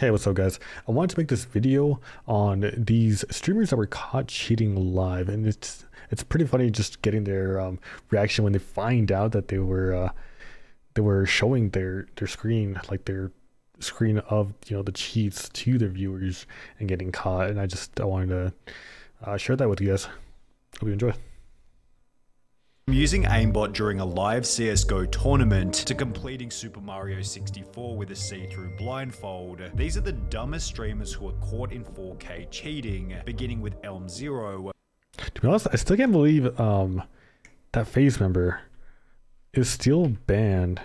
Hey, what's up, guys? I wanted to make this video on these streamers that were caught cheating live, and it's pretty funny just getting their reaction when they find out that they were showing their screen, like their screen of the cheats to their viewers and getting caught. And I wanted to share that with you guys. Hope you enjoy. From using aimbot during a live CSGO tournament to completing Super Mario 64 with a see-through blindfold, these are the dumbest streamers who are caught in 4K cheating, beginning with Elm Zero. To be honest, I still can't believe that FaZe member is still banned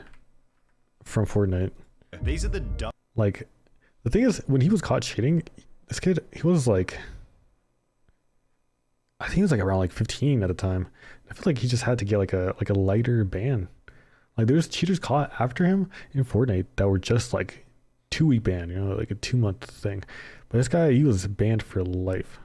from Fortnite. These are the dumb. Like, the thing is, when he was caught cheating, this kid, he was like, I think he was like around like 15 at the time. I feel like he just had to get like a lighter ban. Like, there's cheaters caught after him in Fortnite that were just like 2-week ban, like a 2-month thing. But this guy, he was banned for life.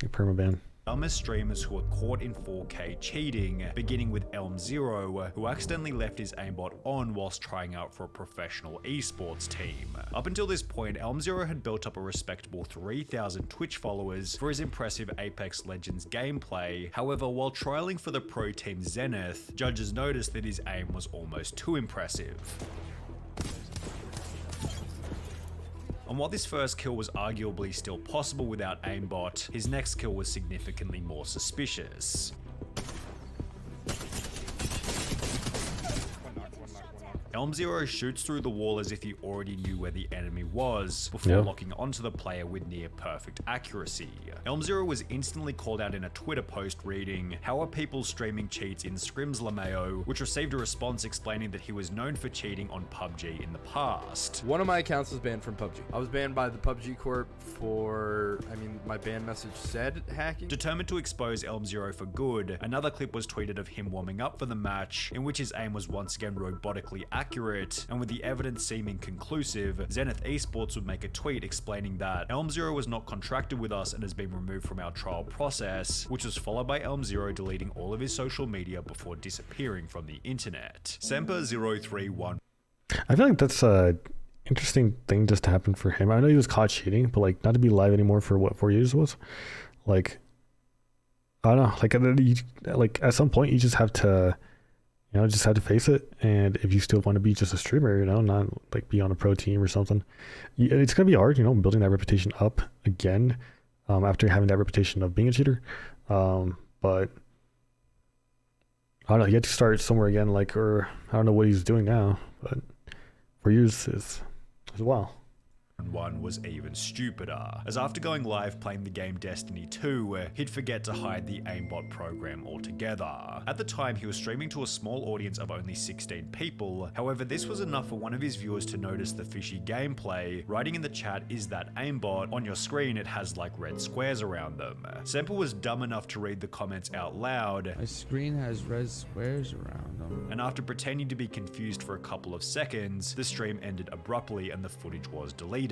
Like permaban. Dumbest streamers who are caught in 4K cheating, beginning with Elm Zero, who accidentally left his aimbot on whilst trying out for a professional esports team. Up until this point, Elm Zero had built up a respectable 3,000 Twitch followers for his impressive Apex Legends gameplay. However, while trialing for the pro team Zenith, judges noticed that his aim was almost too impressive. And while this first kill was arguably still possible without aimbot, his next kill was significantly more suspicious. Elm Zero shoots through the wall as if he already knew where the enemy was, before locking onto the player with near perfect accuracy. Elm Zero was instantly called out in a Twitter post reading, "How are people streaming cheats in Scrims LMAO?" which received a response explaining that he was known for cheating on PUBG in the past. One of my accounts was banned from PUBG. I was banned by the PUBG Corp for, my ban message said hacking. Determined to expose Elm Zero for good, another clip was tweeted of him warming up for the match, in which his aim was once again robotically accurate, and with the evidence seeming conclusive, Zenith Esports would make a tweet explaining that Elm Zero was not contracted with us and has been removed from our trial process, which was followed by Elm Zero deleting all of his social media before disappearing from the internet. Semper031. I feel like that's a interesting thing just to happen for him. I know he was caught cheating, but like not to be live anymore for what 4 years was. Like, I don't know. Like at some point you just have to, just have to face it. And if you still want to be just a streamer, not like be on a pro team or something, it's gonna be hard, building that reputation up again after having that reputation of being a cheater. But I don't know. You have to start somewhere again. Or I don't know what he's doing now, but 4 years is well. One was even stupider, as after going live playing the game Destiny 2, he'd forget to hide the aimbot program altogether. At the time, he was streaming to a small audience of only 16 people, however this was enough for one of his viewers to notice the fishy gameplay, writing in the chat, "Is that aimbot? On your screen it has like red squares around them." Semper was dumb enough to read the comments out loud. "My screen has red squares around them." And after pretending to be confused for a couple of seconds, the stream ended abruptly and the footage was deleted.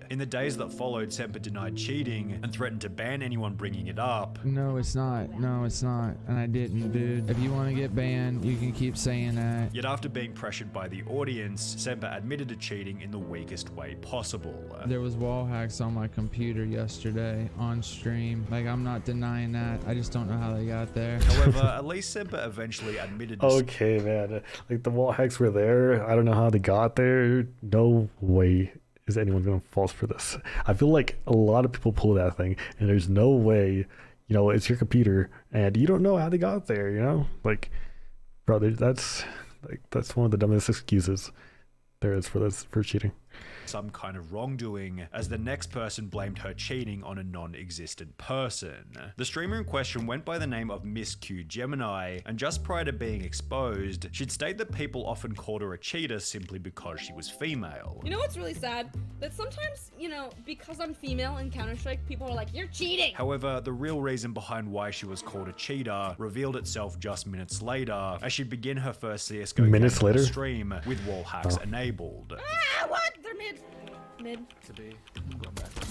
In the days that followed, Semper denied cheating and threatened to ban anyone bringing it up. "No, it's not. No, it's not. And I didn't, dude. If you want to get banned, you can keep saying that." Yet after being pressured by the audience, Semper admitted to cheating in the weakest way possible. "There was wall hacks on my computer yesterday on stream. Like, I'm not denying that. I just don't know how they got there." However, at least Semper eventually admitted to Okay, man. Like, the wall hacks were there. I don't know how they got there. No way is anyone going to fall for this. I feel like a lot of people pull that thing, and there's no way, it's your computer, and you don't know how they got there, Like, bro, that's one of the dumbest excuses there is for cheating. some kind of wrongdoing, as the next person blamed her cheating on a non-existent person. The streamer in question went by the name of Miss Q Gemini, and just prior to being exposed, she'd stated that people often called her a cheater simply because she was female. You know what's really sad? That sometimes, because I'm female in Counter-Strike, people are like, "You're cheating!" However, the real reason behind why she was called a cheater revealed itself just minutes later, as she'd begin her first CSGO minutes later stream with wall hacks enabled. Ah, what? They're mid. Mid. To be. I'm going back to B.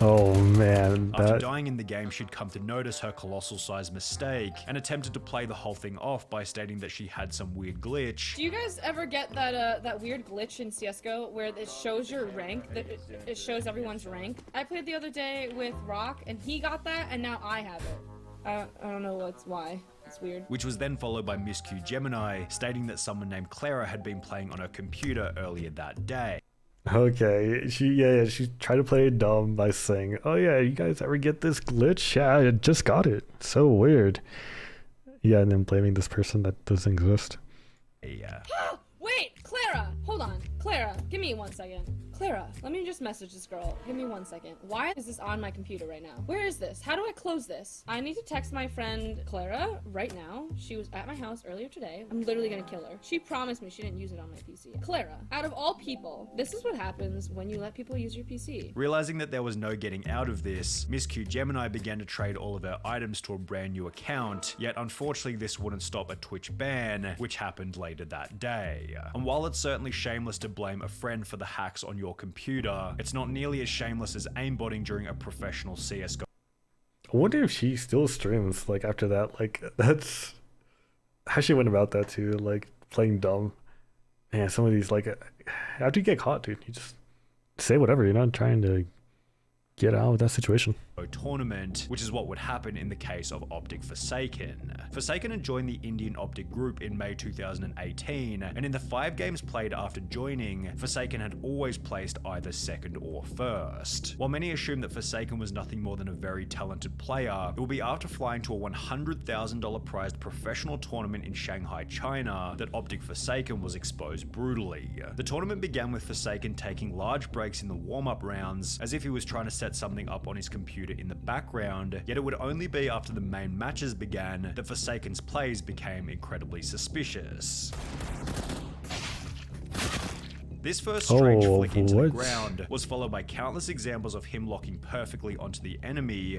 Oh man, After that dying in the game, she'd come to notice her colossal sized mistake and attempted to play the whole thing off by stating that she had some weird glitch. Do you guys ever get that weird glitch in CS:GO where it shows your rank, that it shows everyone's rank? I played the other day with Rock, and he got that, and now I have it. I don't know why. It's weird. Which was then followed by Miss Q Gemini, stating that someone named Clara had been playing on her computer earlier that day. okay. She tried to play it dumb by saying, "Oh yeah, you guys ever get this glitch? Yeah, I just got it. So weird." Yeah, and then blaming this person that doesn't exist. Yeah. Wait, Clara! Hold on. Clara, give me 1 second. Clara, let me just message this girl. Give me 1 second. Why is this on my computer right now? Where is this? How do I close this? I need to text my friend Clara right now. She was at my house earlier today. I'm literally gonna kill her. She promised me she didn't use it on my PC. Clara, out of all people, this is what happens when you let people use your PC. Realizing that there was no getting out of this, Miss Q Gemini began to trade all of her items to a brand new account, yet unfortunately this wouldn't stop a Twitch ban, which happened later that day. And while it's certainly shameless to blame a friend for the hacks on your computer, it's not nearly as shameless as aimbotting during a professional CSGO. I wonder if she still streams like after that. Like that's how she went about that too. Like playing dumb. Man, some of these like after you get caught, dude, you just say whatever. You're not trying to get out of that situation. Tournament, which is what would happen in the case of Optic Forsaken. Forsaken had joined the Indian Optic group in May 2018, and in the 5 games played after joining, Forsaken had always placed either second or first. While many assume that Forsaken was nothing more than a very talented player, it will be after flying to a $100,000 prized professional tournament in Shanghai, China, that Optic Forsaken was exposed brutally. The tournament began with Forsaken taking large breaks in the warm-up rounds, as if he was trying to set something up on his computer in the background, yet it would only be after the main matches began that Forsaken's plays became incredibly suspicious. This first strange flick into the ground was followed by countless examples of him locking perfectly onto the enemy.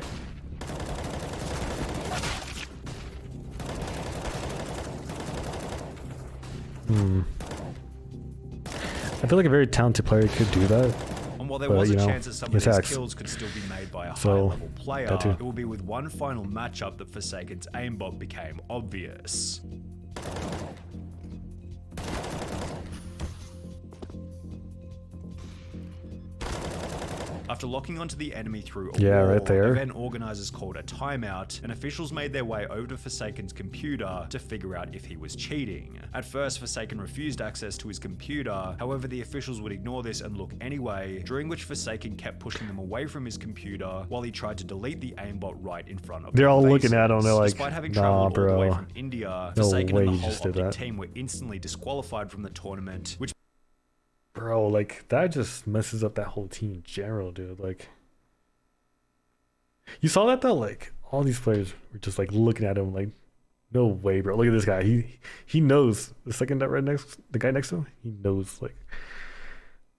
I feel like a very talented player could do that. And while there was a chance that some of these hacks. kills could still be made by a So, high-level player, that too. it will be with one final matchup that Forsaken's aimbot became obvious. After locking onto the enemy through a wall, right there. event organizers called a timeout, and officials made their way over to Forsaken's computer to figure out if he was cheating. At first, Forsaken refused access to his computer, however the officials would ignore this and look anyway, during which Forsaken kept pushing them away from his computer while he tried to delete the aimbot right in front of They're their all faces. looking at him, they're like, Despite having "Nah, traveled all the way bro. from India, No Forsaken way and the you whole just did Optic that." team were instantly disqualified from the tournament, which Bro, like that just messes up that whole team in general, dude. Like you saw that though, like all these players were just like looking at him like, no way, bro. Look at this guy. He knows the second that right next the guy next to him, he knows like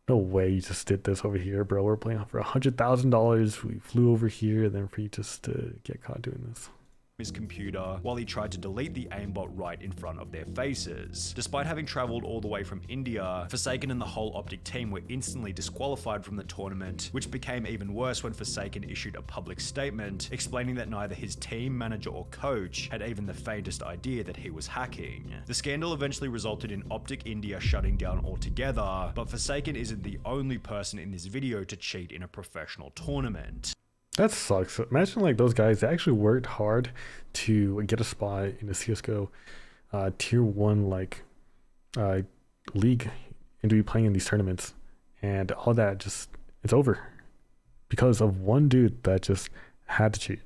no way you just did this over here, bro. We're playing for $100,000. We flew over here and then for you just to get caught doing this. his computer while he tried to delete the aimbot right in front of their faces. Despite having traveled all the way from India, Forsaken and the whole Optic team were instantly disqualified from the tournament, which became even worse when Forsaken issued a public statement explaining that neither his team, manager or coach had even the faintest idea that he was hacking. The scandal eventually resulted in Optic India shutting down altogether, but Forsaken isn't the only person in this video to cheat in a professional tournament. That sucks. Imagine like those guys, they actually worked hard to get a spot in the CSGO tier 1 like league and to be playing in these tournaments, and all that just it's over because of one dude that just had to cheat.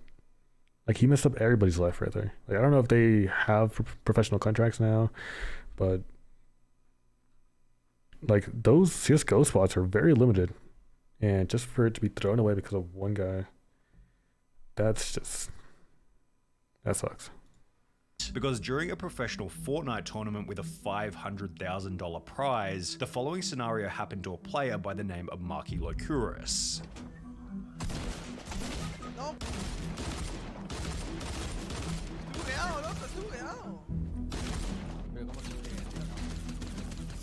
Like he messed up everybody's life right there. Like I don't know if they have professional contracts now, but like those CSGO spots are very limited, and just for it to be thrown away because of one guy, that sucks. Because during a professional Fortnite tournament with a $500,000 prize, the following scenario happened to a player by the name of Marky Locuris. No. Bugueado, loco, estoy bugueado. Pero cómo se buguea, tío, no.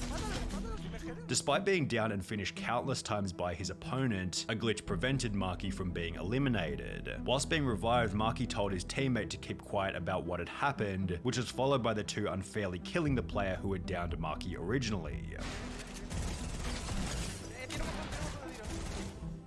Mátalo, mátalo, que me genera. Despite being down and finished countless times by his opponent, a glitch prevented Maki from being eliminated. Whilst being revived, Maki told his teammate to keep quiet about what had happened, which was followed by the two unfairly killing the player who had downed Maki originally.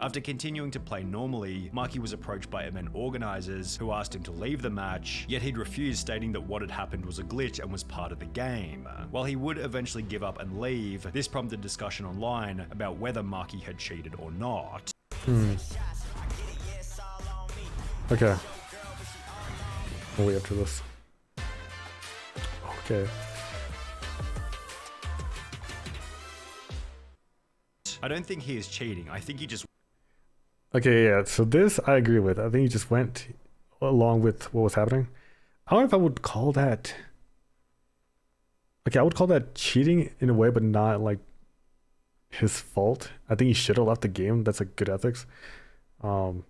After continuing to play normally, Maki was approached by event organizers who asked him to leave the match, yet he'd refused, stating that what had happened was a glitch and was part of the game. While he would eventually give up and leave, this prompted discussion online about whether Maki had cheated or not. Okay. We'll wait after this. Okay. I don't think he is cheating, I think he just Okay, yeah, so this I agree with. I think he just went along with what was happening. I don't know if I would call that... Okay, I would call that cheating in a way, but not like his fault. I think he should have left the game. That's like good ethics. I don't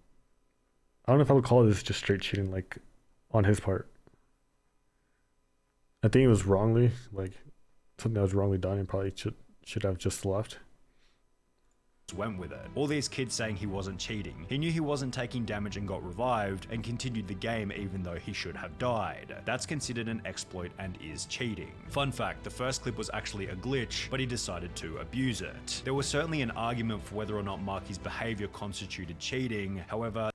know if I would call this just straight cheating, like on his part. I think it was wrongly, like something that was wrongly done, and probably should have just left. Went with it. All these kids saying he wasn't cheating. He knew he wasn't taking damage and got revived and continued the game even though he should have died. That's considered an exploit and is cheating. Fun fact, the first clip was actually a glitch, but he decided to abuse it. There was certainly an argument for whether or not Maki's behavior constituted cheating. However,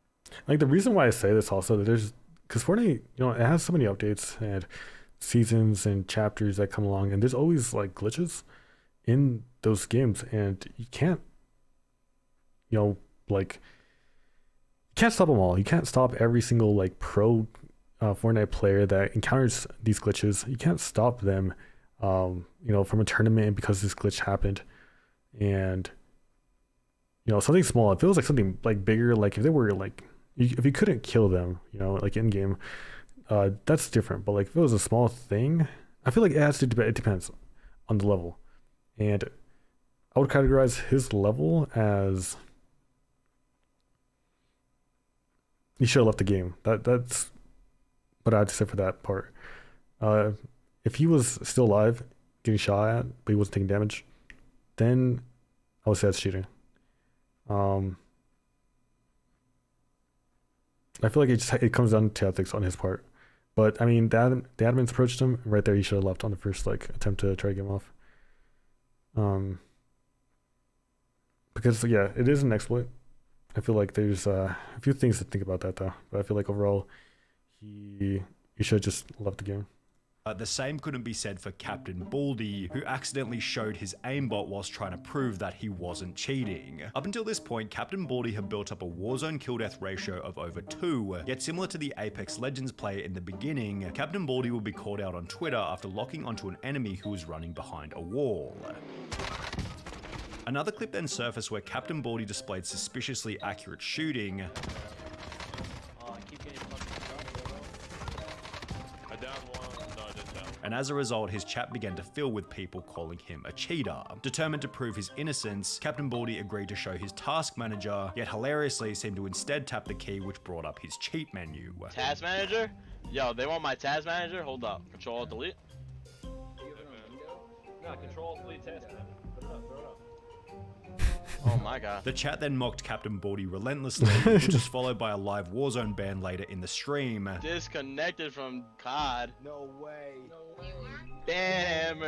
like the reason why I say this also, there's because Fortnite, it has so many updates and seasons and chapters that come along, and there's always like glitches in those games, and you can't like you can't stop them all. You can't stop every single like pro Fortnite player that encounters these glitches. You can't stop them from a tournament because this glitch happened. And something small, it feels like something like bigger, like if they were like if you couldn't kill them, like in game, that's different. But like if it was a small thing, I feel like it depends on the level. And I would categorize his level as he should have left the game. That's what I had to say for that part. If he was still alive, getting shot at, but he wasn't taking damage, then I would say that's cheating. I feel like it comes down to ethics on his part. But I mean, the admins approached him right there. He should have left on the first attempt to try to get him off. Because yeah, it is an exploit. I feel like there's a few things to think about that though. But I feel like overall, he should have just left the game. The same couldn't be said for Captain Baldy, who accidentally showed his aimbot whilst trying to prove that he wasn't cheating. Up until this point, Captain Baldy had built up a Warzone kill-death ratio of over 2, yet similar to the Apex Legends player in the beginning, Captain Baldy would be called out on Twitter after locking onto an enemy who was running behind a wall. Another clip then surfaced where Captain Baldy displayed suspiciously accurate shooting, and as a result, his chat began to fill with people calling him a cheater. Determined to prove his innocence, Captain Baldy agreed to show his task manager, yet hilariously seemed to instead tap the key which brought up his cheat menu. Task manager? Yo, they want my task manager? Hold up. Control delete. No, control delete task manager. Put it up, throw it up. Oh my god. The chat then mocked Captain Baldy relentlessly, which was followed by a live Warzone ban later in the stream. Disconnected from COD. No way. Damn.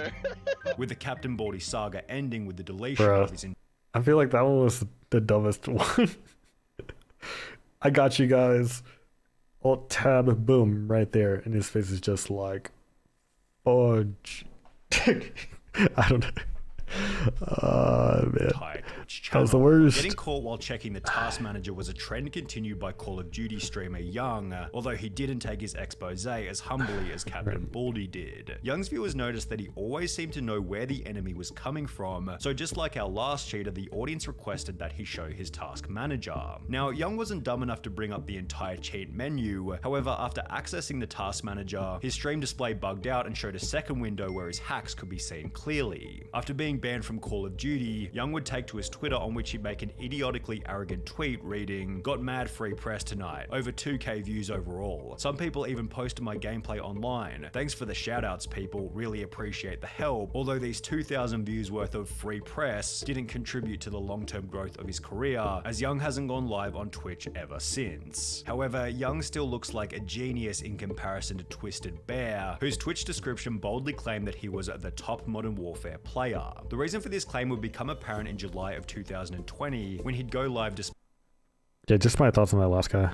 With the Captain Baldy saga ending with the deletion of his I feel like that one was the dumbest one. I got you guys. Alt tab, boom, right there. And his face is just like, fudge. I don't know. Man. entire Twitch That was channel. the worst. Getting caught while checking the task manager was a trend continued by Call of Duty streamer Young, although he didn't take his expose as humbly as Captain Baldy did. Young's viewers noticed that he always seemed to know where the enemy was coming from, so just like our last cheater, the audience requested that he show his task manager. Now, Young wasn't dumb enough to bring up the entire cheat menu, however, after accessing the task manager, his stream display bugged out and showed a second window where his hacks could be seen clearly. After being banned from from Call of Duty, Young would take to his Twitter, on which he'd make an idiotically arrogant tweet reading, "Got mad free press tonight, over 2k views overall. Some people even posted my gameplay online. Thanks for the shoutouts, people, really appreciate the help." Although these 2,000 views worth of free press didn't contribute to the long-term growth of his career, as Young hasn't gone live on Twitch ever since. However, Young still looks like a genius in comparison to Twisted Bear, whose Twitch description boldly claimed that he was the top Modern Warfare player. The reason for this claim would become apparent in July of 2020 when he'd go live despite Yeah, just my thoughts on that last guy.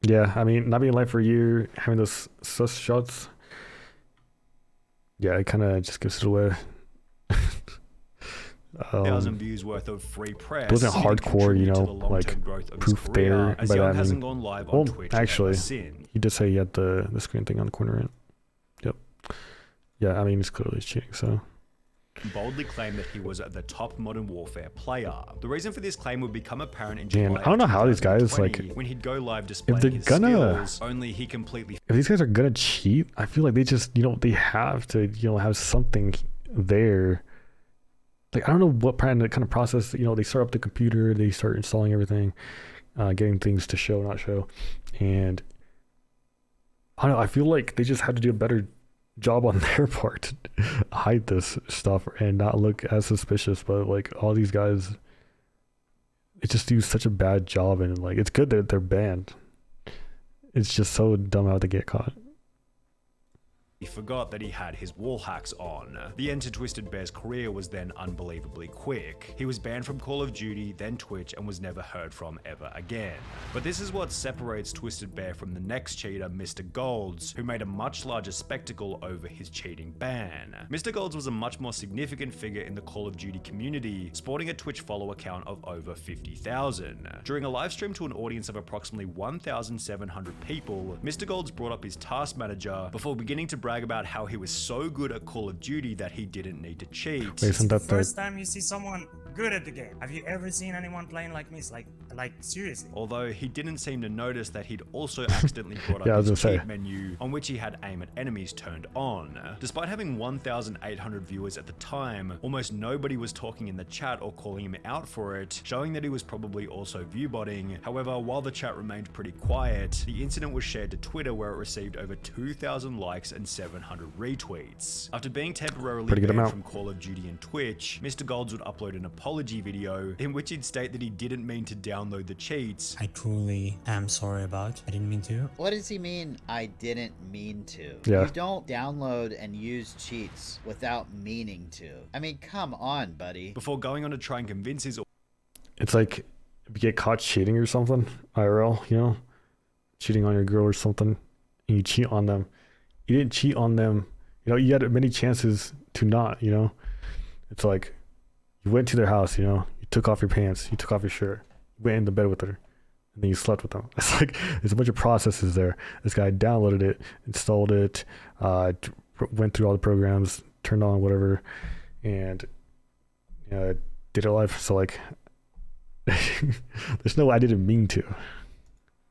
Yeah, I mean, not being live for a year, having those sus shots. Yeah, it kind of just gives it away. 1,000 views worth of free press. It wasn't hardcore, you know, like proof there. As By Young that, hasn't I gone mean, live on well, Twitch actually, ever since. he did say he had the screen thing on the corner, right? Yep. Yeah, I mean, it's clearly cheating, so. Boldly claimed that he was the top Modern Warfare player. The reason for this claim would become apparent in July. Man, I don't know how these guys, like, when he'd go live displaying they're his gonna- skills, only he completely If these guys are gonna cheat, I feel like they just, you know, they have to, you know, have something there. Like, I don't know what kind of process, you know, they start up the computer, they start installing everything, getting things to show, not show. And I don't know, I feel like they just have to do a better job on their part to hide this stuff and not look as suspicious. But like all these guys, they just do such a bad job, and like it's good that they're banned. It's just so dumb how they get caught. He forgot that he had his wall hacks on. The end to Twisted Bear's career was then unbelievably quick. He was banned from Call of Duty, then Twitch, and was never heard from ever again. But this is what separates Twisted Bear from the next cheater, Mr. Golds, who made a much larger spectacle over his cheating ban. Mr. Golds was a much more significant figure in the Call of Duty community, sporting a Twitch follower count of over 50,000. During a live stream to an audience of approximately 1,700 people, Mr. Golds brought up his task manager before beginning to brag about how he was so good at Call of Duty that he didn't need to cheat. Isn't that the First time you see someone good at the game. Have you ever seen anyone playing like me? It's like seriously. Although he didn't seem to notice that he'd also accidentally brought up Yeah, I was his gonna cheat say. menu on which he had aim at enemies turned on. Despite having 1,800 viewers at the time, almost nobody was talking in the chat or calling him out for it, showing that he was probably also viewbotting. However, while the chat remained pretty quiet, the incident was shared to Twitter, where it received over 2,000 likes and 700 retweets. After being temporarily Pretty good banned amount. from Call of Duty and Twitch, Mr. Golds would upload an apology video in which he'd state that he didn't mean to download the cheats. I truly am sorry about. I didn't mean to. What does he mean, I didn't mean to? Yeah. You don't download and use cheats without meaning to. I mean, come on, buddy. Before going on to try and convince his It's like if you get caught cheating or something, IRL, you know, cheating on your girl or something, and you cheat on them. You didn't cheat on them. You know, you had many chances to not, you know. It's like you went to their house, you know, you took off your pants, you took off your shirt, you went into bed with her, and then you slept with them. It's like there's a bunch of processes there. This guy downloaded it, installed it, went through all the programs, turned on whatever, and did it live. So like there's no I didn't mean to.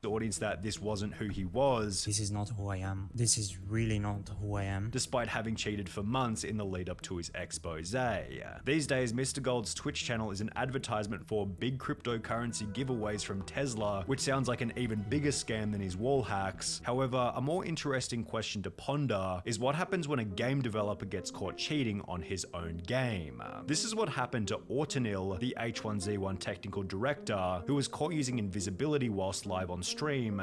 audience that this wasn't who he was, This is not who I am. This is really not who I am. despite having cheated for months in the lead up to his expose. These days, Mr. Gold's Twitch channel is an advertisement for big cryptocurrency giveaways from Tesla, which sounds like an even bigger scam than his wall hacks. However, a more interesting question to ponder is what happens when a game developer gets caught cheating on his own game. This is what happened to Autonil, the H1Z1 technical director, who was caught using invisibility whilst live on stream.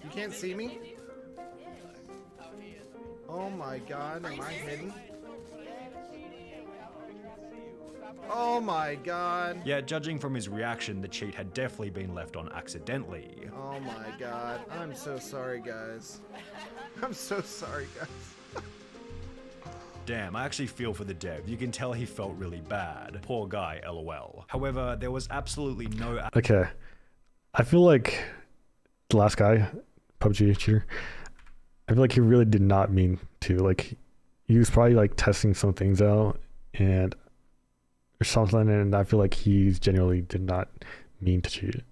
You can't see me? Oh my god, am I hidden? Oh my god. Yet, judging from his reaction, the cheat had definitely been left on accidentally. Oh my god. I'm so sorry, guys. I'm so sorry, guys. Damn, I actually feel for the dev. You can tell he felt really bad. Poor guy, lol. However, there was absolutely no Okay. I feel like the last guy, PUBG cheater, I feel like he really did not mean to. Like, he was probably like testing some things out and or something, and I feel like he genuinely did not mean to cheat.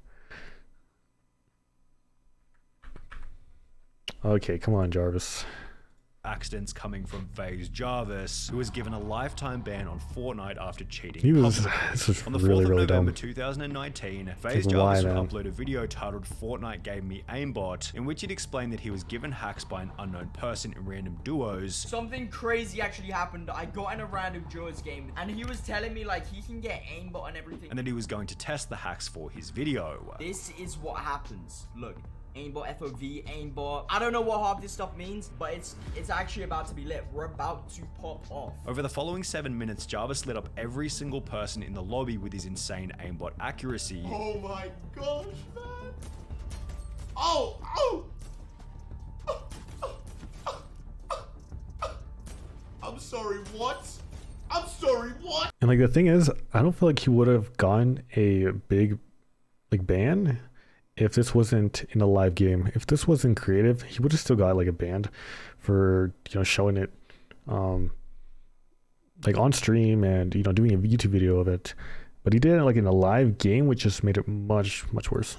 Okay, come on, Jarvis. Accidents coming from FaZe Jarvis, who was given a lifetime ban on Fortnite after cheating He was publicly. this was On the 4th really of really November dumb. 2019, FaZe Like, Jarvis why, would man? upload a video titled Fortnite Gave Me Aimbot, in which he'd explained that he was given hacks by an unknown person in random duos. Something crazy actually happened. I got in a random duos game and he was telling me like he can get aimbot and everything. And that he was going to test the hacks for his video. This is what happens. Look. Aimbot, FOV, aimbot. I don't know what half this stuff means, but it's actually about to be lit. We're about to pop off. Over the following 7 minutes, Jarvis lit up every single person in the lobby with his insane aimbot accuracy. Oh my gosh, man. Oh! I'm sorry, what? I'm sorry, what? And like the thing is, I don't feel like he would have gotten a big like ban if this wasn't in a live game. If this wasn't creative, he would have still got like a ban for, you know, showing it like on stream and, you know, doing a YouTube video of it. But he did it like in a live game, which just made it much worse.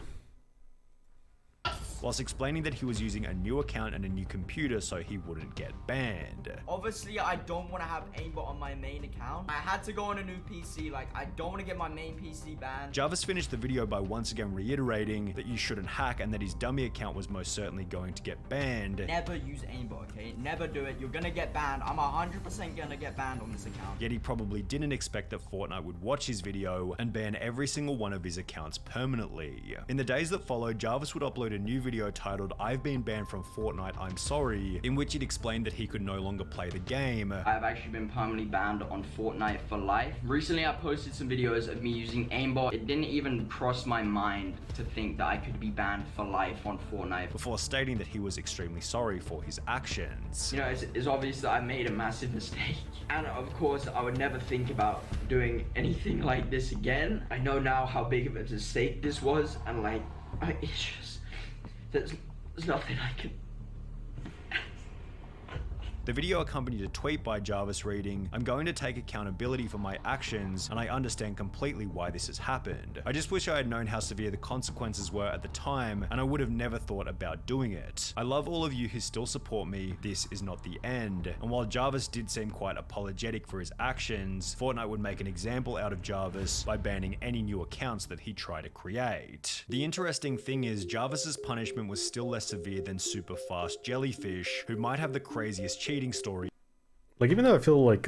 Whilst explaining that he was using a new account and a new computer so he wouldn't get banned. Obviously, I don't want to have aimbot on my main account. I had to go on a new PC. Like, I don't want to get my main PC banned. Jarvis finished the video by once again reiterating that you shouldn't hack and that his dummy account was most certainly going to get banned. Never use aimbot, okay? Never do it. You're gonna get banned. I'm 100% gonna get banned on this account. Yet he probably didn't expect that Fortnite would watch his video and ban every single one of his accounts permanently. In the days that followed, Jarvis would upload a new video titled "I've been banned from Fortnite, I'm sorry," in which he'd explained that he could no longer play the game. I've actually been permanently banned on Fortnite for life. Recently, I posted some videos of me using aimbot. It didn't even cross my mind to think that I could be banned for life on Fortnite. Before stating that he was extremely sorry for his actions. You know, it's obvious that I made a massive mistake. And of course, I would never think about doing anything like this again. I know now how big of a mistake this was, and like, it's just, there's nothing I can... The video accompanied a tweet by Jarvis reading, "I'm going to take accountability for my actions, and I understand completely why this has happened. I just wish I had known how severe the consequences were at the time, and I would have never thought about doing it. I love all of you who still support me. This is not the end." And while Jarvis did seem quite apologetic for his actions, Fortnite would make an example out of Jarvis by banning any new accounts that he tried to create. The interesting thing is, Jarvis's punishment was still less severe than Super Fast Jellyfish, who might have the craziest cheating story. Like, even though I feel like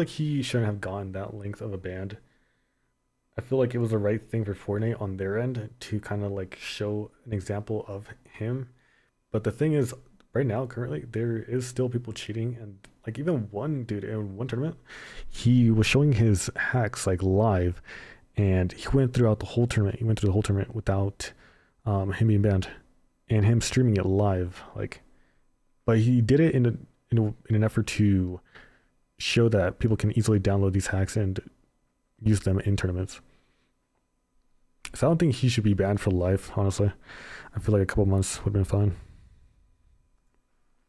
he shouldn't have gone that length of a ban, I feel like it was the right thing for Fortnite on their end to kind of like show an example of him. But the thing is, right now, currently, there is still people cheating, and like even one dude in one tournament, he was showing his hacks like live, and he went throughout the whole tournament. He went through the whole tournament without him being banned, and him streaming it live, like. But he did it in an effort to show that people can easily download these hacks and use them in tournaments. So I don't think he should be banned for life, honestly. I feel like a couple months would have been fine.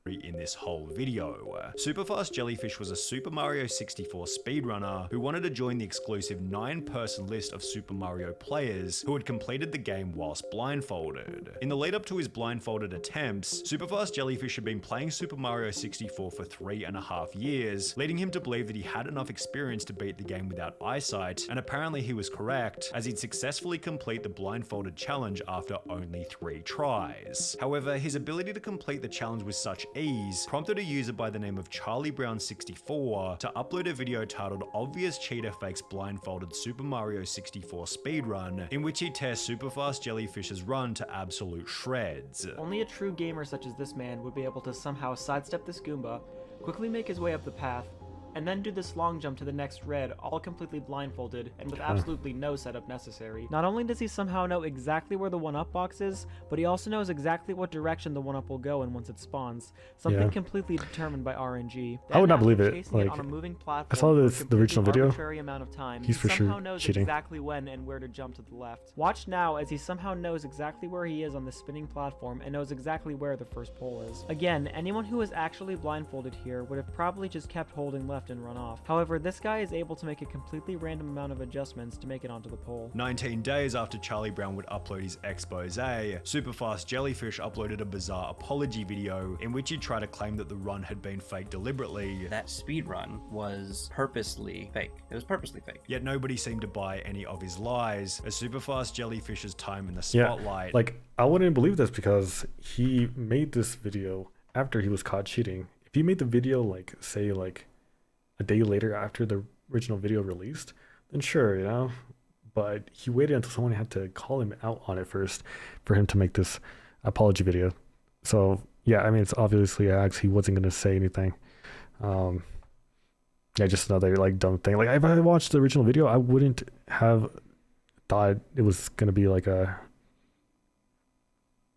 In this whole video. Superfast Jellyfish was a Super Mario 64 speedrunner who wanted to join the exclusive 9-person list of Super Mario players who had completed the game whilst blindfolded. In the lead up to his blindfolded attempts, Superfast Jellyfish had been playing Super Mario 64 for 3.5 years, leading him to believe that he had enough experience to beat the game without eyesight, and apparently he was correct, as he'd successfully complete the blindfolded challenge after only 3 tries. However, his ability to complete the challenge with such ease prompted a user by the name of Charlie Brown 64 to upload a video titled "Obvious Cheater Fakes Blindfolded Super Mario 64 Speedrun," in which he tears Superfast Jellyfish's run to absolute shreds. Only a true gamer such as this man would be able to somehow sidestep this Goomba, quickly make his way up the path, and then do this long jump to the next red, all completely blindfolded and with absolutely no setup necessary. Not only does he somehow know exactly where the 1-up box is, but he also knows exactly what direction the 1-up will go in once it spawns, something completely determined by RNG. I would not believe it. Like, on a moving platform I saw this the original video. Amount of time, he's for somehow sure knows cheating. Exactly when and where to jump to the left. Watch now as he somehow knows exactly where he is on the spinning platform and knows exactly where the first pole is. Again, anyone who was actually blindfolded here would have probably just kept holding left left and run off. However, this guy is able to make a completely random amount of adjustments to make it onto the pole. 19 days after Charlie Brown would upload his expose, Superfast Jellyfish uploaded a bizarre apology video in which he tried to claim that the run had been faked deliberately. That speed run was purposely fake. It was purposely fake. Yet nobody seemed to buy any of his lies, as Superfast Jellyfish's time in the spotlight. Yeah, like, I wouldn't believe this because he made this video after he was caught cheating. If he made the video, like, say, like, a day later after the original video released, then sure, you know? But he waited until someone had to call him out on it first for him to make this apology video. So, yeah, I mean, it's obviously Axe. He wasn't going to say anything. Yeah, just another, like, dumb thing. Like, if I watched the original video, I wouldn't have thought it was going to be like a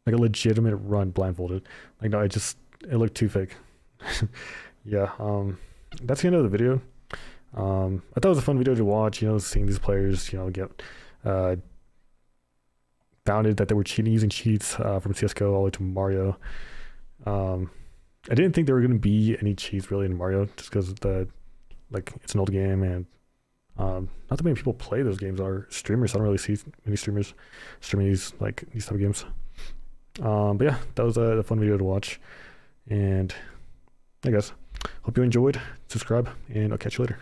legitimate run blindfolded. Like, no, it looked too fake. Yeah, that's the end of the video. I thought it was a fun video to watch, you know, seeing these players, you know, get founded that they were cheating, using cheats from CSGO all the way to Mario. I didn't think there were going to be any cheats really in Mario, just because it's an old game, and not that many people play those games are streamers. I don't really see many streamers streaming these type of games. But yeah, that was a fun video to watch, and I guess hope you enjoyed. Subscribe, and I'll catch you later.